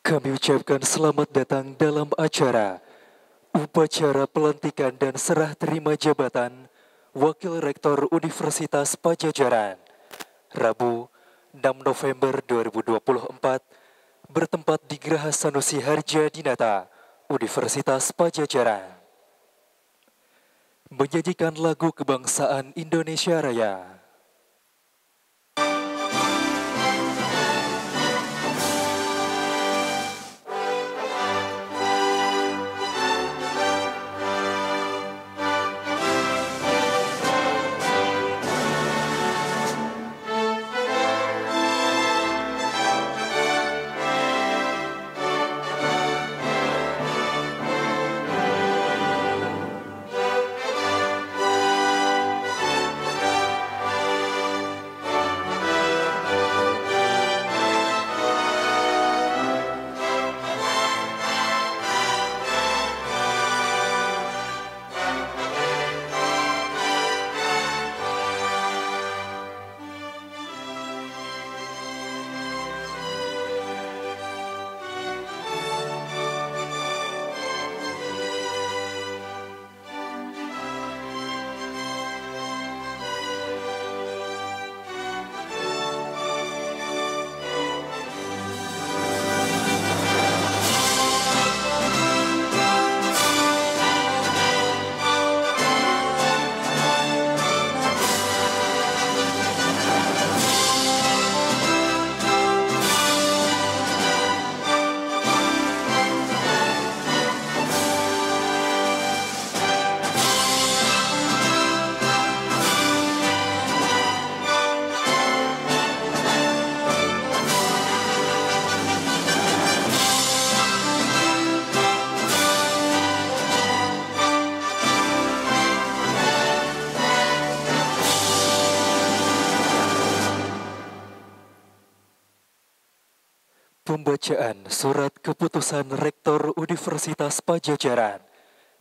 Kami ucapkan selamat datang dalam acara Upacara Pelantikan dan Serah Terima Jabatan Wakil Rektor Universitas Padjadjaran, Rabu 6 November 2024, bertempat di Geraha Sanusi Harjadinata, Universitas Padjadjaran. Menyanyikan lagu kebangsaan Indonesia Raya. Pembacaan Surat Keputusan Rektor Universitas Padjadjaran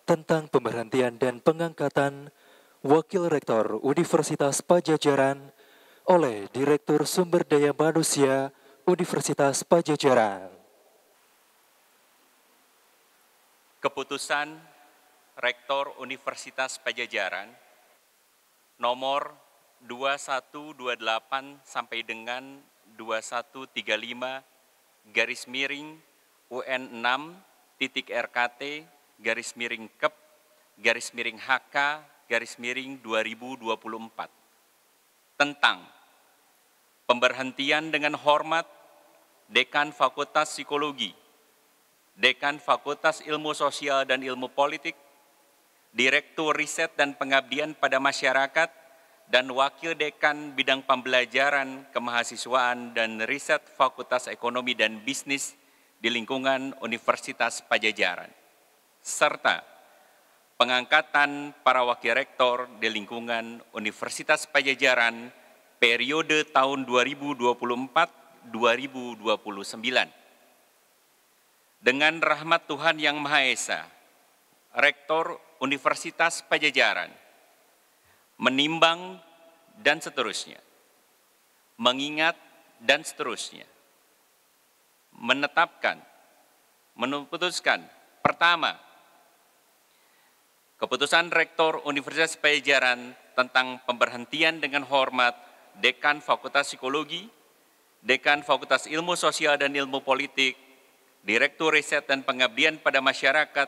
tentang pemberhentian dan pengangkatan Wakil Rektor Universitas Padjadjaran oleh Direktur Sumber Daya Manusia Universitas Padjadjaran. Keputusan Rektor Universitas Padjadjaran nomor 2128 sampai dengan 2135 garis miring UN 6 titik RKT garis miring KEP garis miring HK garis miring 2024 tentang pemberhentian dengan hormat Dekan Fakultas Psikologi, Dekan Fakultas Ilmu Sosial dan Ilmu Politik, Direktur Riset dan Pengabdian pada Masyarakat, dan Wakil Dekan Bidang Pembelajaran, Kemahasiswaan, dan Riset Fakultas Ekonomi dan Bisnis di lingkungan Universitas Padjadjaran, serta pengangkatan para Wakil Rektor di lingkungan Universitas Padjadjaran periode tahun 2024-2029. Dengan rahmat Tuhan Yang Maha Esa, Rektor Universitas Padjadjaran menimbang dan seterusnya, mengingat dan seterusnya, menetapkan, memutuskan. Pertama, keputusan Rektor Universitas Padjadjaran tentang pemberhentian dengan hormat Dekan Fakultas Psikologi, Dekan Fakultas Ilmu Sosial dan Ilmu Politik, Direktur Riset dan Pengabdian pada Masyarakat,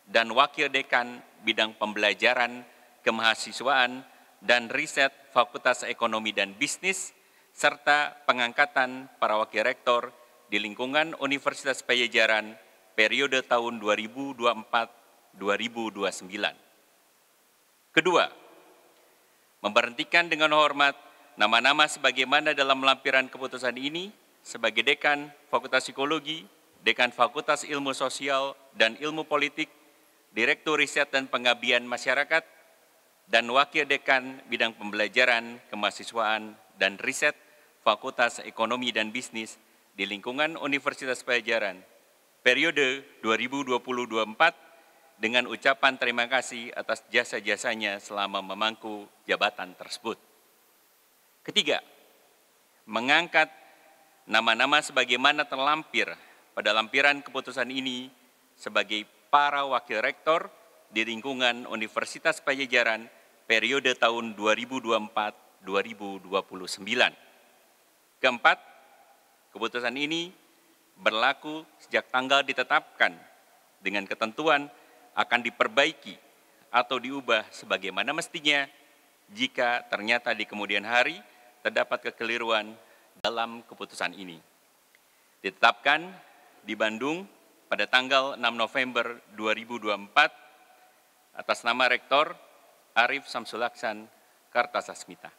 dan Wakil Dekan Bidang Pembelajaran, Kemahasiswaan, dan Riset Fakultas Ekonomi dan Bisnis, serta pengangkatan para Wakil Rektor di lingkungan Universitas Padjadjaran periode tahun 2024-2029. Kedua, memberhentikan dengan hormat nama-nama sebagaimana dalam lampiran keputusan ini sebagai Dekan Fakultas Psikologi, Dekan Fakultas Ilmu Sosial dan Ilmu Politik, Direktur Riset dan Pengabdian Masyarakat, dan Wakil Dekan Bidang Pembelajaran, Kemahasiswaan, dan Riset Fakultas Ekonomi dan Bisnis di lingkungan Universitas Padjadjaran periode 2020-2024 dengan ucapan terima kasih atas jasa-jasanya selama memangku jabatan tersebut. Ketiga, mengangkat nama-nama sebagaimana terlampir pada lampiran keputusan ini sebagai para wakil rektor di lingkungan Universitas Padjadjaran periode tahun 2024-2029. Keempat, keputusan ini berlaku sejak tanggal ditetapkan dengan ketentuan akan diperbaiki atau diubah sebagaimana mestinya jika ternyata di kemudian hari terdapat kekeliruan dalam keputusan ini. Ditetapkan di Bandung pada tanggal 6 November 2024 atas nama Rektor Arief Samsulaksan Kartasasmita.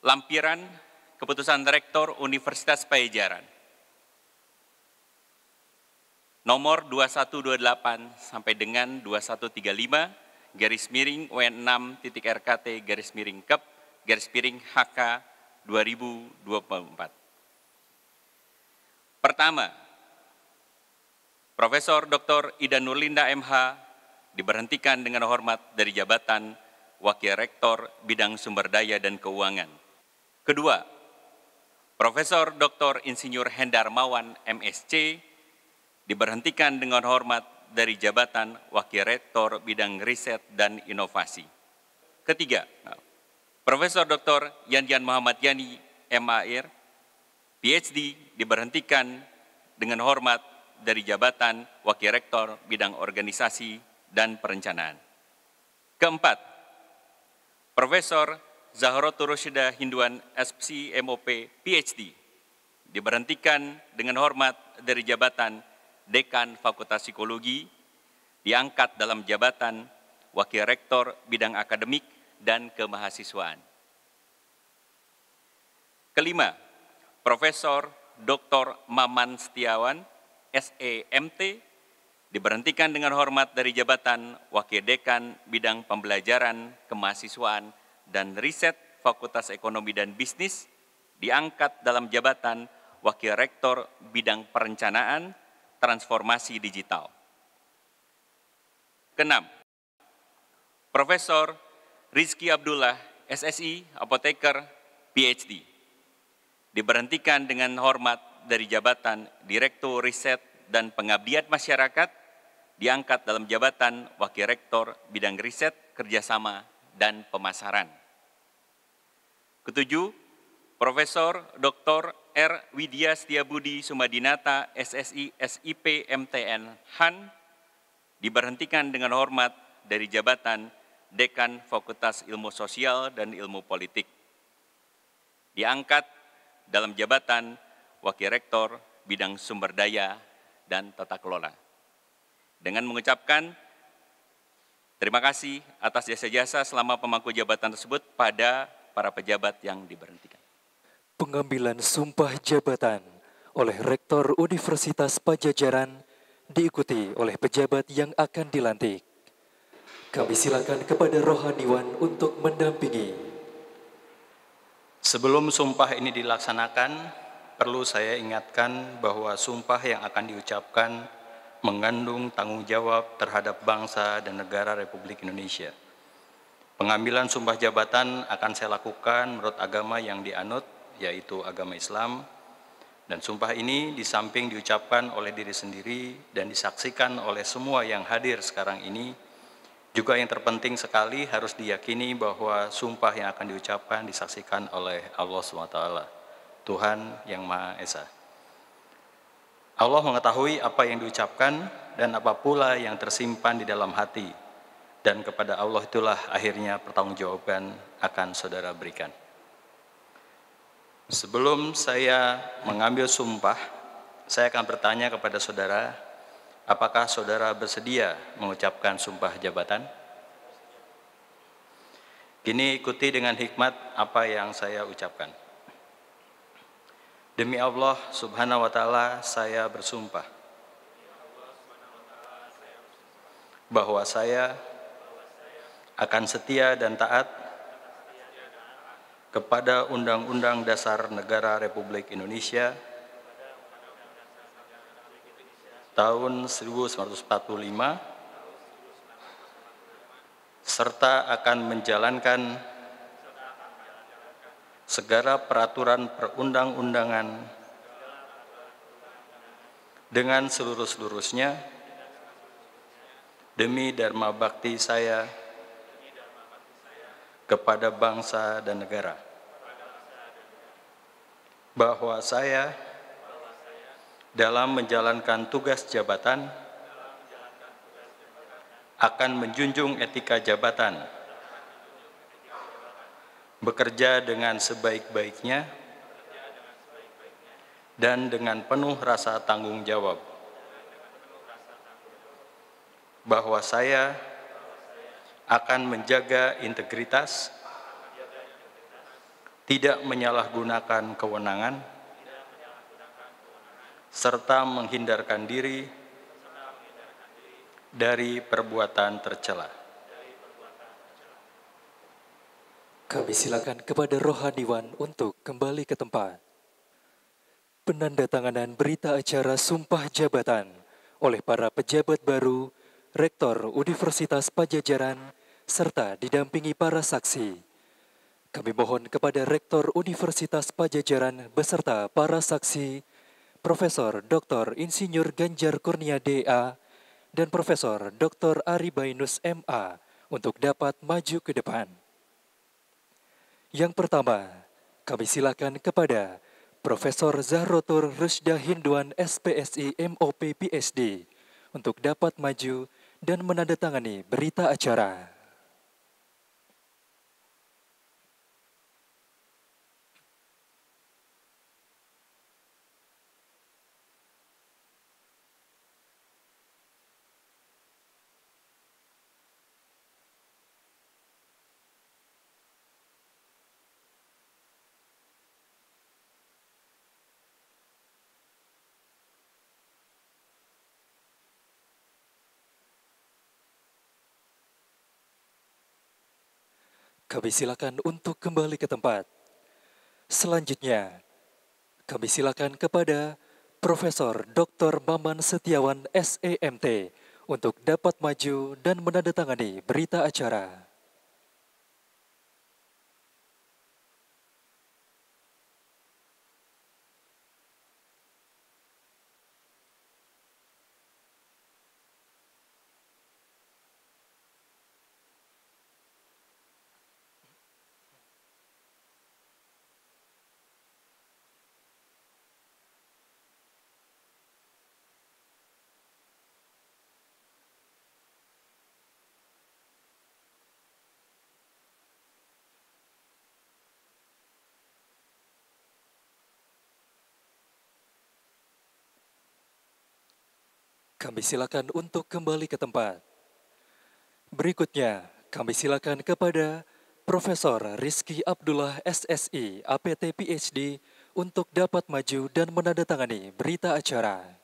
Lampiran Keputusan Rektor Universitas Padjadjaran nomor 2128 sampai dengan 2135 /W6.RKT/Kep/HK 2024. Pertama, Profesor Dr. Ida Nurlinda MH diberhentikan dengan hormat dari jabatan Wakil Rektor Bidang Sumber Daya dan Keuangan. Kedua, Profesor Dr. Insinyur Hendar Mawan MSc diberhentikan dengan hormat dari jabatan Wakil Rektor Bidang Riset dan Inovasi. Ketiga, Profesor Dr. Yanyan Muhammad Yani MAR, PhD diberhentikan dengan hormat dari jabatan Wakil Rektor Bidang Organisasi dan Perencanaan. Keempat, Profesor Zahrotur Rusyidah Hinduan SPC MOP PhD diberhentikan dengan hormat dari jabatan Dekan Fakultas Psikologi, diangkat dalam jabatan Wakil Rektor Bidang Akademik dan Kemahasiswaan. Kelima, Profesor Dr. Maman Setiawan SEMT diberhentikan dengan hormat dari jabatan Wakil Dekan Bidang Pembelajaran, Kemahasiswaan, dan Riset Fakultas Ekonomi dan Bisnis, diangkat dalam jabatan Wakil Rektor Bidang Perencanaan, Transformasi Digital. Keenam, Profesor Rizky Abdullah SSI Apoteker PhD diberhentikan dengan hormat dari jabatan Direktur Riset dan Pengabdian Masyarakat, diangkat dalam jabatan Wakil Rektor Bidang Riset, Kerjasama, dan Pemasaran. Ketujuh, Profesor Dr. R. Widya Setiabudi Sumadinata SSI SIP MTN Han diberhentikan dengan hormat dari jabatan Dekan Fakultas Ilmu Sosial dan Ilmu Politik. Diangkat dalam jabatan Wakil Rektor Bidang Sumber Daya dan Tata Kelola. Dengan mengucapkan terima kasih atas jasa-jasa selama pemangku jabatan tersebut pada para pejabat yang diberhentikan. Pengambilan sumpah jabatan oleh Rektor Universitas Padjadjaran diikuti oleh pejabat yang akan dilantik. Kami silakan kepada rohaniwan untuk mendampingi. Sebelum sumpah ini dilaksanakan, perlu saya ingatkan bahwa sumpah yang akan diucapkan mengandung tanggung jawab terhadap bangsa dan negara Republik Indonesia. Pengambilan sumpah jabatan akan saya lakukan menurut agama yang dianut, yaitu agama Islam, dan sumpah ini di samping diucapkan oleh diri sendiri dan disaksikan oleh semua yang hadir sekarang ini, juga yang terpenting sekali harus diyakini bahwa sumpah yang akan diucapkan disaksikan oleh Allah SWT, Tuhan yang Maha Esa. Allah mengetahui apa yang diucapkan dan apa pula yang tersimpan di dalam hati, dan kepada Allah itulah akhirnya pertanggungjawaban akan saudara berikan. Sebelum saya mengambil sumpah, saya akan bertanya kepada saudara, apakah saudara bersedia mengucapkan sumpah jabatan? Kini ikuti dengan hikmat apa yang saya ucapkan. Demi Allah Subhanahu wa Ta'ala, saya bersumpah bahwa saya akan setia dan taat kepada Undang-Undang Dasar Negara Republik Indonesia tahun 1945 serta akan menjalankan segala peraturan perundang-undangan dengan seluruh-seluruhnya demi dharma bakti saya kepada bangsa dan negara. Bahwa saya dalam menjalankan tugas jabatan akan menjunjung etika jabatan, bekerja dengan sebaik-baiknya dan dengan penuh rasa tanggung jawab. Bahwa saya akan menjaga integritas, tidak menyalahgunakan kewenangan, serta menghindarkan diri dari perbuatan tercela. Kami silakan kepada rohaniwan untuk kembali ke tempat. Penandatanganan berita acara sumpah jabatan oleh para pejabat baru, Rektor Universitas Padjadjaran, serta didampingi para saksi. Kami mohon kepada Rektor Universitas Padjadjaran beserta para saksi, Profesor Dr. Insinyur Ganjar Kurnia DA, dan Profesor Dr. Ari Bainus MA untuk dapat maju ke depan. Yang pertama, kami silakan kepada Profesor Zahrotur Rusda Hinduan SPSI MOP PSD untuk dapat maju dan menandatangani berita acara. Kami silakan untuk kembali ke tempat. Selanjutnya, kami silakan kepada Profesor Dr. Maman Setiawan SEMT untuk dapat maju dan menandatangani berita acara. Kami silakan untuk kembali ke tempat. Berikutnya, kami silakan kepada Profesor Rizky Abdullah SSI APT PhD untuk dapat maju dan menandatangani berita acara.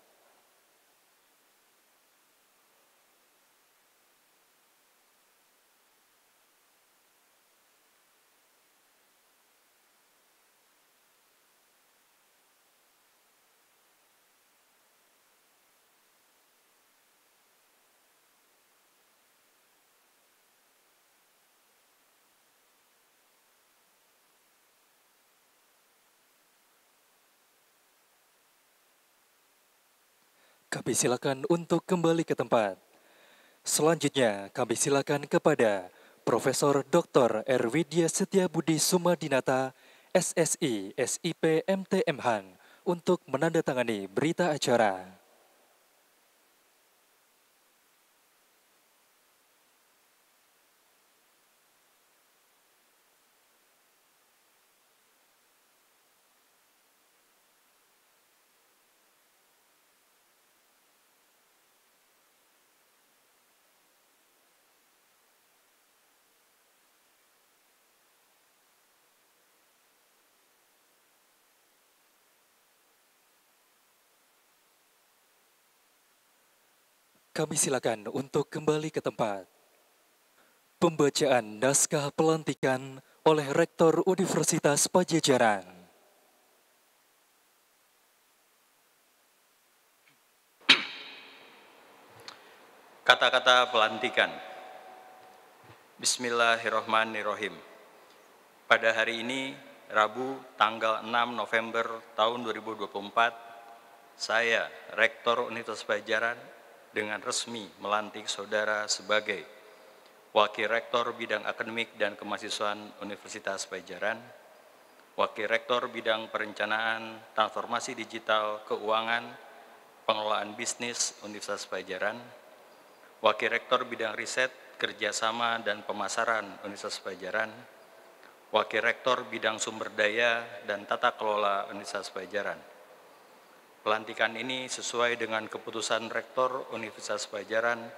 Kami silakan untuk kembali ke tempat. Selanjutnya, kami silakan kepada Profesor Dr. Erwidya Setiabudi Sumadinata, SSI, SIP, MTMhan, untuk menandatangani berita acara. Kami silakan untuk kembali ke tempat. Pembacaan naskah pelantikan oleh Rektor Universitas Padjadjaran. Kata-kata pelantikan. Bismillahirrahmanirrahim. Pada hari ini, Rabu, tanggal 6 November tahun 2024, saya, Rektor Universitas Padjadjaran, dengan resmi melantik saudara sebagai Wakil Rektor Bidang Akademik dan Kemahasiswaan Universitas Padjadjaran, Wakil Rektor Bidang Perencanaan, Transformasi Digital, Keuangan, Pengelolaan Bisnis Universitas Padjadjaran, Wakil Rektor Bidang Riset, Kerjasama dan Pemasaran Universitas Padjadjaran, Wakil Rektor Bidang Sumber Daya dan Tata Kelola Universitas Padjadjaran. Pelantikan ini sesuai dengan keputusan Rektor Universitas Padjadjaran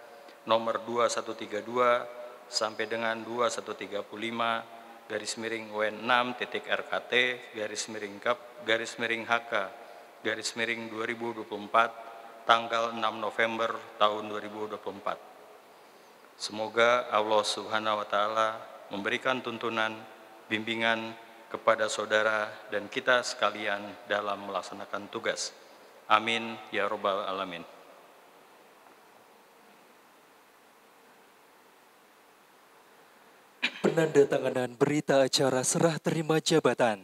nomor 2132 sampai dengan 2135 /WN6.RKT /HK 2024 tanggal 6 November tahun 2024. Semoga Allah Subhanahu wa Ta'ala memberikan tuntunan, bimbingan kepada saudara dan kita sekalian dalam melaksanakan tugas. Amin ya Rabbal Alamin. Penandatanganan berita acara serah terima jabatan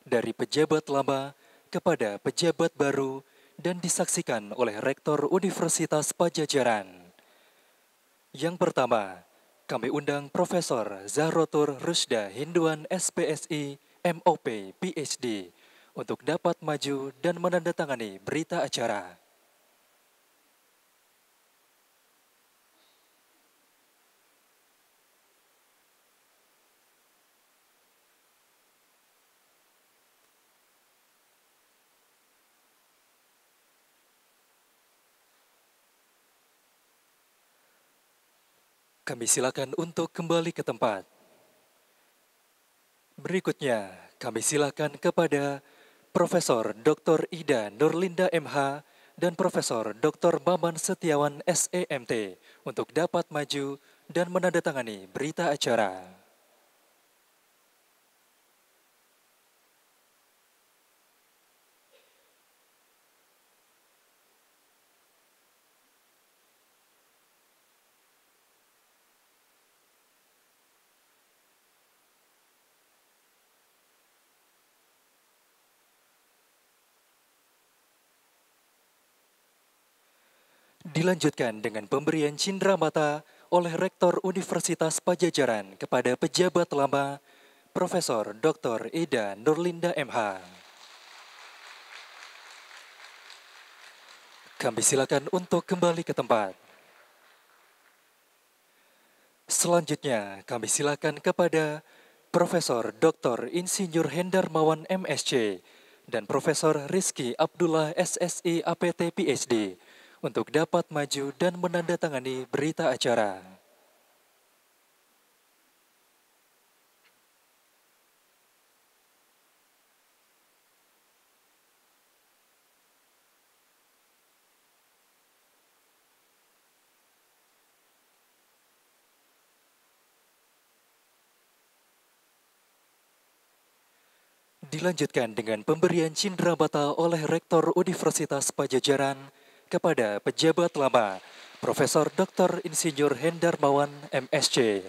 dari pejabat lama kepada pejabat baru dan disaksikan oleh Rektor Universitas Padjadjaran. Yang pertama, kami undang Profesor Zahrotur Rusda Hinduan SPSI MOP PhD untuk dapat maju dan menandatangani berita acara. Kami silakan untuk kembali ke tempat. Berikutnya, kami silakan kepada Profesor Dr. Ida Nurlinda MH dan Profesor Dr. Maman Setiawan SEMT untuk dapat maju dan menandatangani berita acara. Dilanjutkan dengan pemberian cindramata oleh Rektor Universitas Padjadjaran kepada pejabat lama, Profesor Dr. Ida Nurlinda MH. Kami silakan untuk kembali ke tempat. Selanjutnya, kami silakan kepada Profesor Dr. Insinyur Hendar Mawan MSc dan Profesor Rizky Abdullah SSI APT PhD untuk dapat maju dan menandatangani berita acara. Dilanjutkan dengan pemberian cindramata oleh Rektor Universitas Padjadjaran kepada pejabat lama, Profesor Dr. Insinyur Hendar Mawan MSc.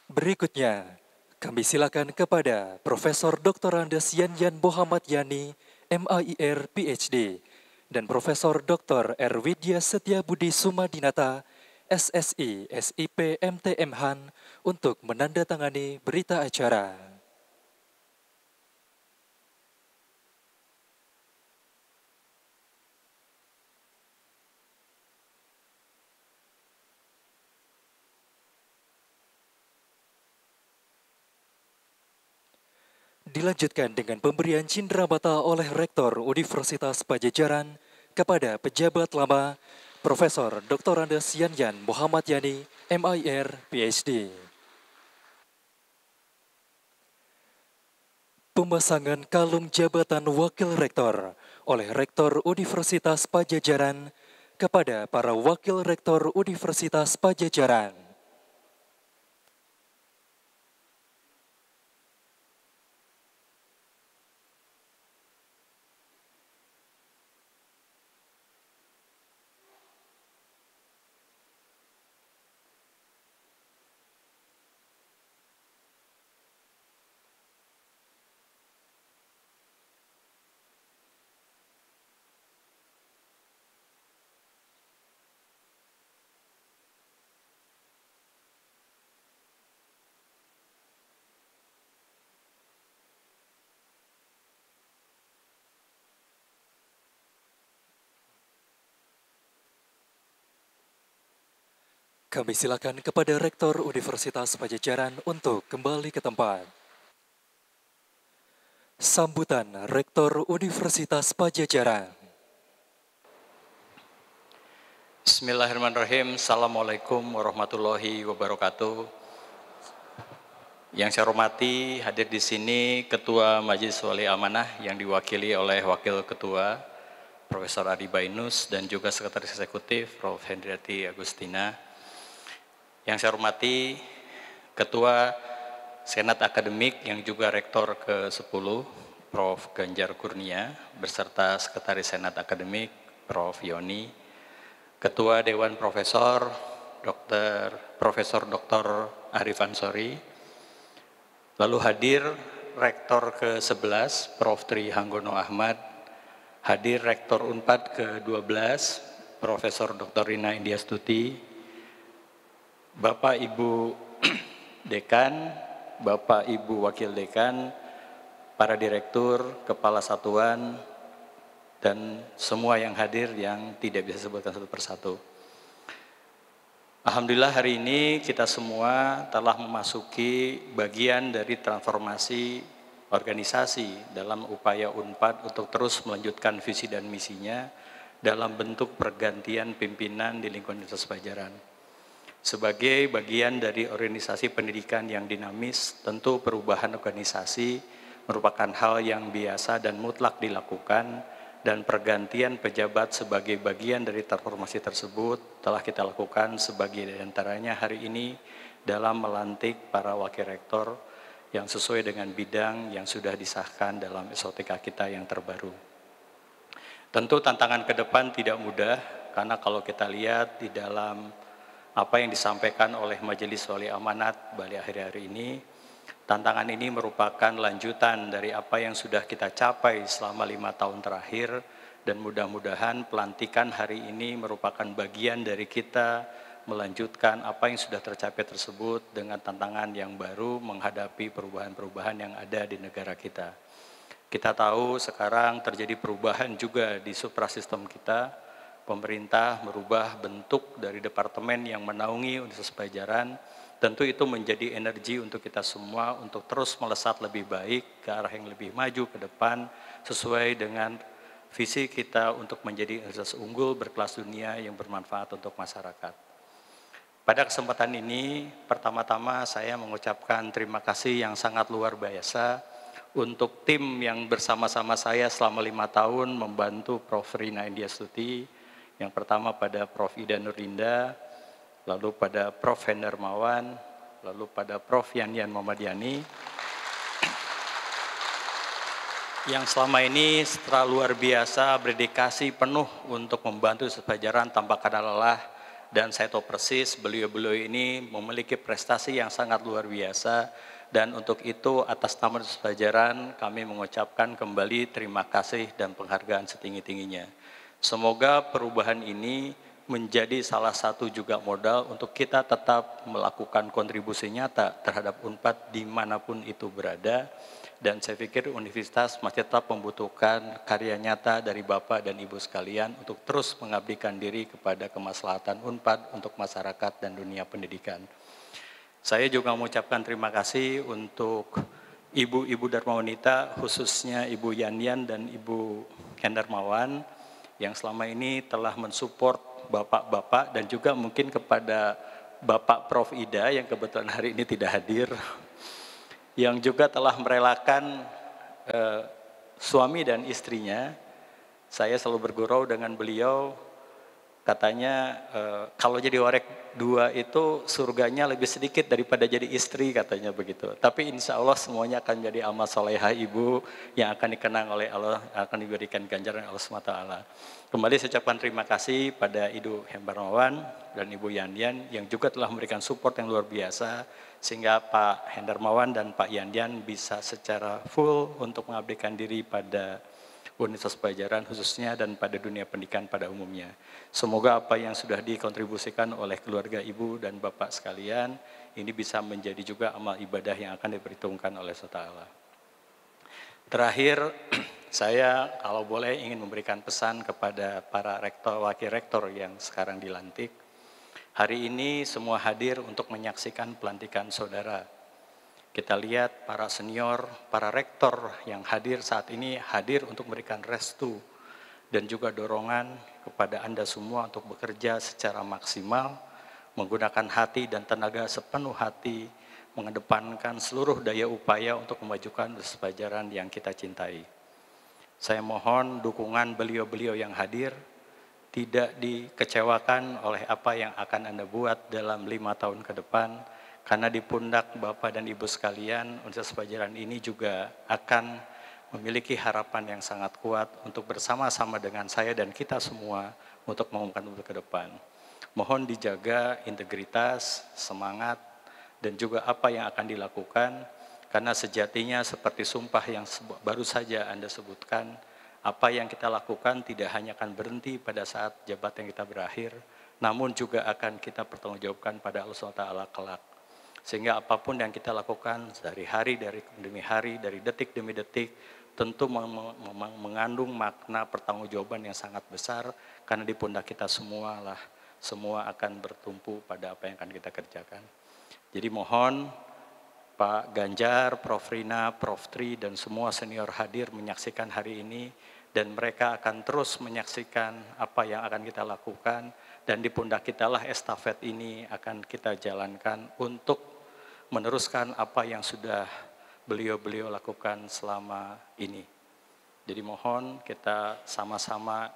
Berikutnya, kami silakan kepada Profesor Dr. Andes Yanyan Muhammad Yani MAIR PhD dan Profesor Dr. Erwidya Setiabudi Sumadinata SSI SIP MTM Han untuk menandatangani berita acara. Dilanjutkan dengan pemberian cindramata oleh Rektor Universitas Padjadjaran kepada pejabat lama, Profesor Dr. Andes Yanyan Muhammad Yani, MIR, PhD. Pemasangan kalung jabatan Wakil Rektor oleh Rektor Universitas Padjadjaran kepada para Wakil Rektor Universitas Padjadjaran. Kami silakan kepada Rektor Universitas Pajajaran untuk kembali ke tempat. Sambutan Rektor Universitas Pajajaran. Bismillahirrahmanirrahim. Assalamualaikum warahmatullahi wabarakatuh. Yang saya hormati, hadir di sini Ketua Majelis Wali Amanah yang diwakili oleh Wakil Ketua Profesor Adi Bainus dan juga Sekretaris Eksekutif Prof. Hendriati Agustina. Yang saya hormati Ketua Senat Akademik yang juga Rektor ke-10 Prof. Ganjar Kurnia beserta Sekretaris Senat Akademik Prof. Yoni, Ketua Dewan Profesor Profesor Dr. Arif Ansori, lalu hadir Rektor ke-11 Prof. Tri Hanggono Ahmad, hadir Rektor Unpad ke-12 Profesor Dr. Rina Indiastuti, Bapak Ibu Dekan, Bapak Ibu Wakil Dekan, para Direktur, Kepala Satuan, dan semua yang hadir yang tidak bisa disebutkan satu persatu. Alhamdulillah hari ini kita semua telah memasuki bagian dari transformasi organisasi dalam upaya Unpad untuk terus melanjutkan visi dan misinya dalam bentuk pergantian pimpinan di lingkungan Universitas Pajajaran. Sebagai bagian dari organisasi pendidikan yang dinamis, tentu perubahan organisasi merupakan hal yang biasa dan mutlak dilakukan, dan pergantian pejabat sebagai bagian dari transformasi tersebut telah kita lakukan sebagai diantaranya hari ini dalam melantik para wakil rektor yang sesuai dengan bidang yang sudah disahkan dalam SOTK kita yang terbaru. Tentu tantangan ke depan tidak mudah, karena kalau kita lihat di dalam apa yang disampaikan oleh Majelis Wali Amanat Bali akhir-akhir ini, tantangan ini merupakan lanjutan dari apa yang sudah kita capai selama 5 tahun terakhir, dan mudah-mudahan pelantikan hari ini merupakan bagian dari kita melanjutkan apa yang sudah tercapai tersebut dengan tantangan yang baru menghadapi perubahan-perubahan yang ada di negara kita. Kita tahu sekarang terjadi perubahan juga di suprasistem kita. Pemerintah merubah bentuk dari departemen yang menaungi Universitas Pajajaran. Tentu itu menjadi energi untuk kita semua untuk terus melesat lebih baik ke arah yang lebih maju ke depan sesuai dengan visi kita untuk menjadi universitas unggul berkelas dunia yang bermanfaat untuk masyarakat. Pada kesempatan ini, pertama-tama saya mengucapkan terima kasih yang sangat luar biasa untuk tim yang bersama-sama saya selama 5 tahun membantu Prof. Rina Indiastuti. Yang pertama pada Prof. Ida Nurlinda, lalu pada Prof. Hendarmawan, lalu pada Prof. Yanyan Muhammadiani, yang selama ini setelah luar biasa berdedikasi penuh untuk membantu Pajajaran tanpa kata lelah, dan saya tahu persis beliau-beliau ini memiliki prestasi yang sangat luar biasa, dan untuk itu atas nama Pajajaran kami mengucapkan kembali terima kasih dan penghargaan setinggi-tingginya. Semoga perubahan ini menjadi salah satu juga modal untuk kita tetap melakukan kontribusi nyata terhadap Unpad dimanapun itu berada, dan saya pikir universitas masih tetap membutuhkan karya nyata dari Bapak dan Ibu sekalian untuk terus mengabdikan diri kepada kemaslahatan Unpad untuk masyarakat dan dunia pendidikan. Saya juga mengucapkan terima kasih untuk ibu-ibu Dharma Wanita, khususnya Ibu Yanyan dan Ibu Hendarmawan, yang selama ini telah mensupport bapak-bapak, dan juga mungkin kepada Bapak Prof. Ida yang kebetulan hari ini tidak hadir, yang juga telah merelakan suami dan istrinya. Saya selalu bergurau dengan beliau, katanya kalau jadi warek 2 itu surganya lebih sedikit daripada jadi istri, katanya begitu. Tapi insya Allah semuanya akan menjadi amal solehah ibu yang akan dikenang oleh Allah, akan diberikan ganjaran Allah SWT. Kembali saya ucapkan terima kasih pada Ibu Hendarmawan dan Ibu Yanyan yang juga telah memberikan support yang luar biasa, sehingga Pak Hendarmawan dan Pak Yanyan bisa secara full untuk mengabdikan diri pada Universitas Pajajaran khususnya dan pada dunia pendidikan pada umumnya. Semoga apa yang sudah dikontribusikan oleh keluarga ibu dan bapak sekalian ini bisa menjadi juga amal ibadah yang akan diperhitungkan oleh Allah. Terakhir, saya kalau boleh ingin memberikan pesan kepada para rektor, wakil rektor yang sekarang dilantik. Hari ini semua hadir untuk menyaksikan pelantikan saudara. Kita lihat para senior, para rektor yang hadir saat ini hadir untuk memberikan restu dan juga dorongan kepada Anda semua untuk bekerja secara maksimal, menggunakan hati dan tenaga sepenuh hati, mengedepankan seluruh daya upaya untuk memajukan Universitas Padjadjaran yang kita cintai. Saya mohon dukungan beliau-beliau yang hadir, tidak dikecewakan oleh apa yang akan Anda buat dalam 5 tahun ke depan, karena di pundak Bapak dan Ibu sekalian, Universitas Padjadjaran ini juga akan memiliki harapan yang sangat kuat untuk bersama-sama dengan saya dan kita semua untuk mengumumkan untuk ke depan. Mohon dijaga integritas, semangat, dan juga apa yang akan dilakukan, karena sejatinya seperti sumpah yang baru saja Anda sebutkan, apa yang kita lakukan tidak hanya akan berhenti pada saat jabatan kita berakhir, namun juga akan kita pertanggungjawabkan pada Allah SWT kelak. Sehingga apapun yang kita lakukan dari hari demi hari, dari detik demi detik, tentu mengandung makna pertanggungjawaban yang sangat besar, karena di pundak kita semua akan bertumpu pada apa yang akan kita kerjakan. Jadi mohon Pak Ganjar, Prof. Rina, Prof. Tri, dan semua senior hadir menyaksikan hari ini, dan mereka akan terus menyaksikan apa yang akan kita lakukan, dan di pundak kita lah estafet ini akan kita jalankan untuk meneruskan apa yang sudah beliau-beliau lakukan selama ini. Jadi mohon kita sama-sama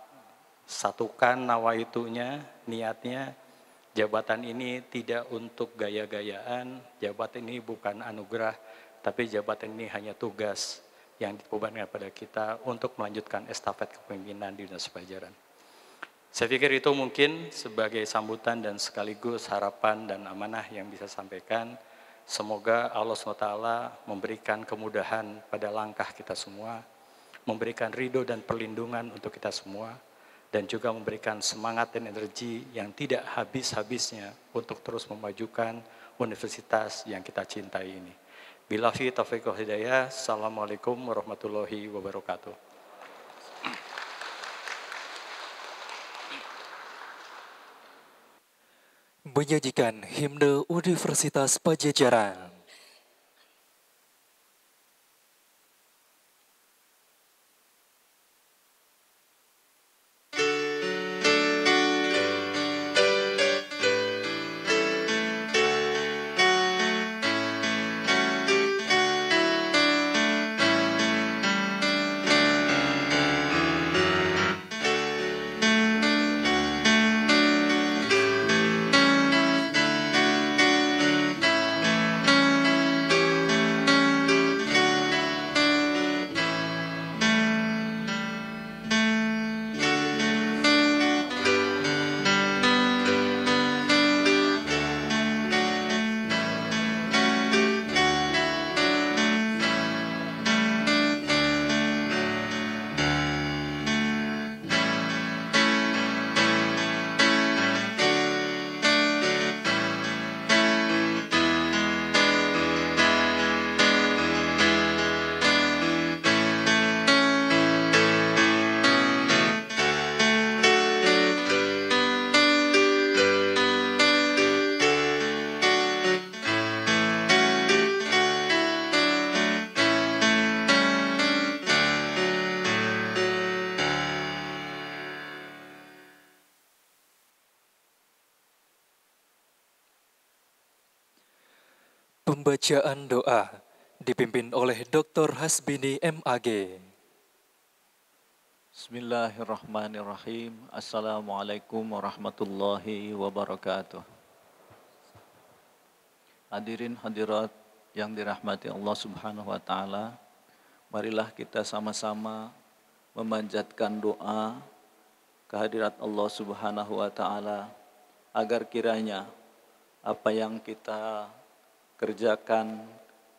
satukan nawaitunya, niatnya. Jabatan ini tidak untuk gaya-gayaan, jabatan ini bukan anugerah, tapi jabatan ini hanya tugas yang dibebankan pada kita untuk melanjutkan estafet kepemimpinan di Universitas Padjadjaran. Saya pikir itu mungkin sebagai sambutan dan sekaligus harapan dan amanah yang bisa sampaikan. Semoga Allah SWT memberikan kemudahan pada langkah kita semua, memberikan ridho dan perlindungan untuk kita semua, dan juga memberikan semangat dan energi yang tidak habis-habisnya untuk terus memajukan universitas yang kita cintai ini. Billahi taufiq wal hidayah. Assalamualaikum warahmatullahi wabarakatuh. Menyajikan himne Universitas Padjadjaran. Pembacaan doa dipimpin oleh Dr. Hasbini MAG. Bismillahirrahmanirrahim. Assalamualaikum warahmatullahi wabarakatuh. Hadirin hadirat yang dirahmati Allah Subhanahu wa taala, marilah kita sama-sama memanjatkan doa kehadirat Allah Subhanahu wa taala agar kiranya apa yang kita kerjakan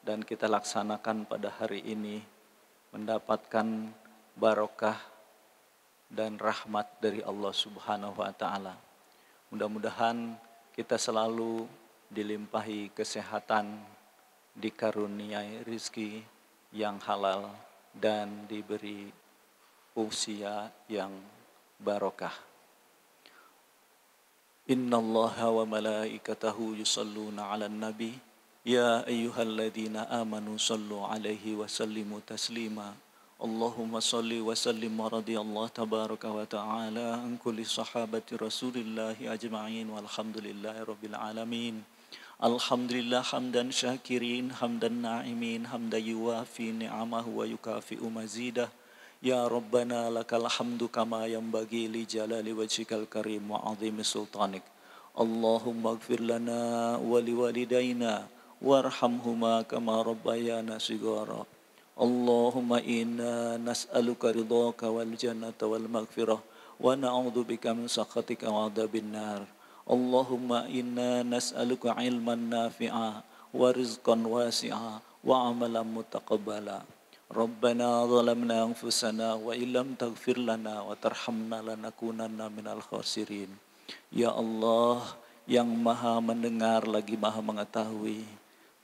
dan kita laksanakan pada hari ini mendapatkan barokah dan rahmat dari Allah Subhanahu wa taala. Mudah-mudahan kita selalu dilimpahi kesehatan, dikaruniai rizki yang halal, dan diberi usia yang barokah. Innallaha wa malaikatahu yusalluna 'alan nabi ya ayyuhalladzina amanu sallu 'alaihi wa sallimu taslima. Allahumma salli wa sallim wa radiyallahu tabaraka wa ta'ala an kulli sahabati Rasulillahi ajma'in walhamdulillahi rabbil alamin. Alhamdulillah hamdan syakirin, hamdan na'imin, hamdan yuwafi ni'amahu wa yukafi'u mazidah. Ya Rabbana lakal hamdu kama yanbaghi li jalali wajhikal karim wa 'azimi sultanik. Allahumma ighfir lana wa liwalidayna warhamhuma kama rabbayana shighara. Allahumma inna nas'aluka ridhaka wal jannata wal maghfirah wa na'udzubika min sakhatika wa adzabin nar. Allahumma inna nas'aluka ilman nafi'a wa rizqan wasi'a wa amalan mutaqabbala. Rabbana zalamna anfusana wa illam taghfir lana wa tarhamna lanakunanna minal khasirin. Ya Allah yang maha mendengar lagi maha mengetahui,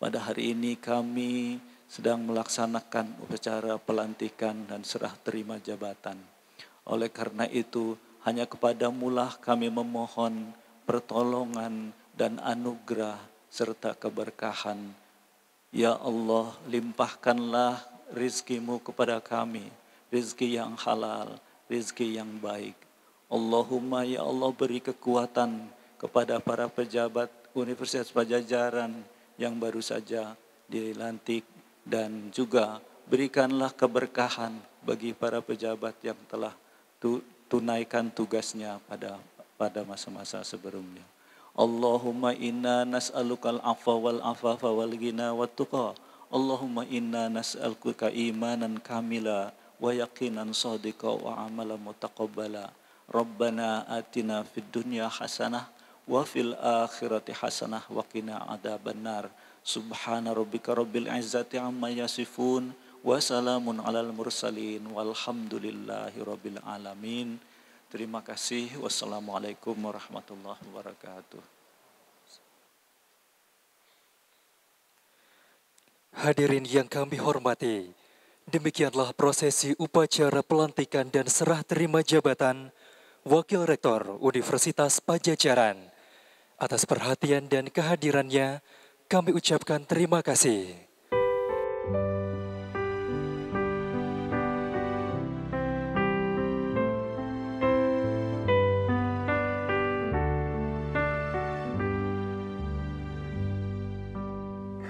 pada hari ini kami sedang melaksanakan upacara pelantikan dan serah terima jabatan. Oleh karena itu, hanya kepadamulah kami memohon pertolongan dan anugerah serta keberkahan. Ya Allah, limpahkanlah rizkimu kepada kami, rizki yang halal, rizki yang baik. Allahumma ya Allah beri kekuatan kepada para pejabat Universitas Padjadjaran yang baru saja dilantik, dan juga berikanlah keberkahan bagi para pejabat yang telah tunaikan tugasnya pada masa-masa sebelumnya. Allahumma inna nas'alukal afwa wal afafa wal ghina wat tuqa. Allahumma inna nas'aluka imanan kamila wa yaqinan shadiqa wa amalan mutaqabbala. Rabbana atina fid dunya hasanah wa fil akhirati hasanah wa qina adzabannar. Subhana rabbika rabbil izzati amma yasifun wa salamun alal mursalin walhamdulillahi rabbil alamin. Terima kasih. Wassalamualaikum warahmatullahi wabarakatuh. Hadirin yang kami hormati, demikianlah prosesi upacara pelantikan dan serah terima jabatan Wakil Rektor Universitas Padjadjaran. Atas perhatian dan kehadirannya, kami ucapkan terima kasih.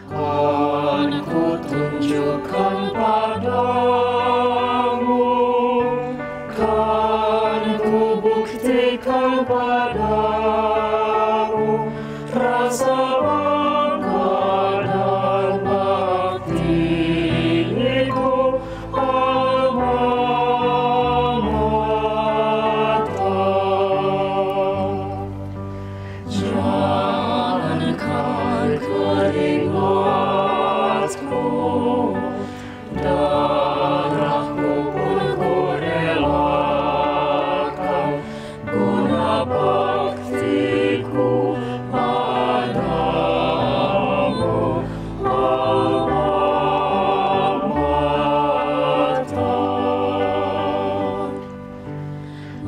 Kan ku tunjukkan padamu, kan ku buktikan padamu rasa bangga dan baktiku alma mater. Jangankan keringatku, darahku pun ku relakan guna baktiku padamu alma mater.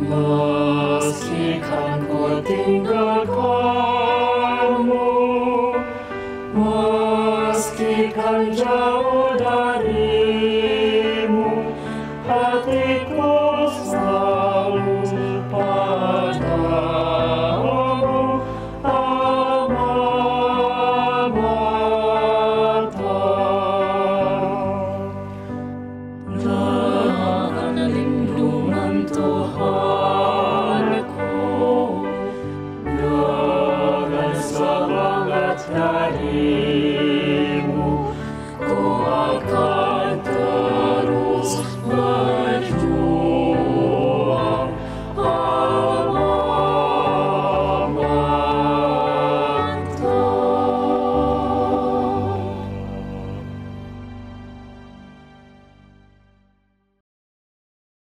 Meskikan ku tinggalkanmu, meskikan jauh dari